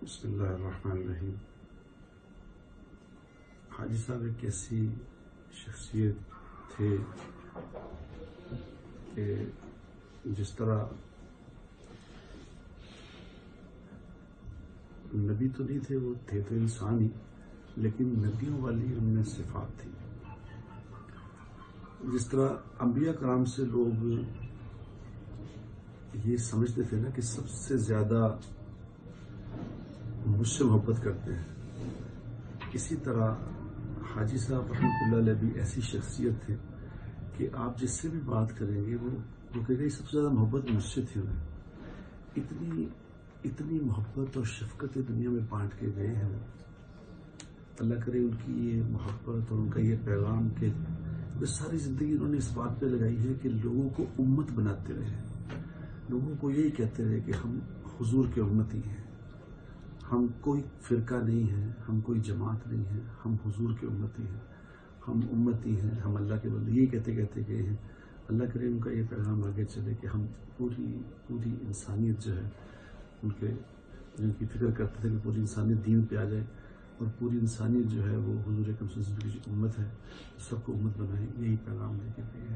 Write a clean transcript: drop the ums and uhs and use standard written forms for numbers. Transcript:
بسم اللہ الرحمن الرحیم۔ حاجی صاحب ایک ایسی شخصیت تھے کہ جس طرح نبی تو نہیں تھے، وہ تھے تو انسان ہی، لیکن نبیوں والی ان میں صفات تھی۔ جس طرح انبیاء کرام سے لوگ یہ سمجھتے تھے نا کہ سب سے زیادہ مجھ سے محبت کرتے ہیں، اسی طرح حاجی صاحب رحمۃ اللہ علیہ بھی ایسی شخصیت تھے کہ آپ جس سے بھی بات کریں گے وہ کہے گا سب سے زیادہ محبت مجھ سے تھی۔ انہیں اتنی محبت اور شفقت دنیا میں بانٹ کے گئے ہیں۔ اللہ کرے ان کی یہ محبت اور ان کا یہ پیغام کہ ساری زندگی انہوں نے اس بات پہ لگائی ہے کہ لوگوں کو امت بناتے رہے، لوگوں کو یہی کہتے رہے کہ ہم حضور کے امتی ہیں، ہم کوئی فرقہ نہیں ہے، ہم کوئی جماعت نہیں ہے، ہم حضور کے امتی ہیں، ہم امتی ہیں، ہم اللہ کے بندے، یہی کہتے کہتے گئے ہیں۔ اللہ کرے ان کا یہ پیغام آگے چلے کہ ہم پوری انسانیت جو ہے ان کے جن کی فکر کرتے تھے کہ پوری انسانیت دین پہ آ جائے، اور پوری انسانیت جو ہے وہ حضور اکرم صلی اللہ علیہ وسلم کی جو امت ہے سب کو امت بنائے، یہی پیغام لے کے گئے ہیں۔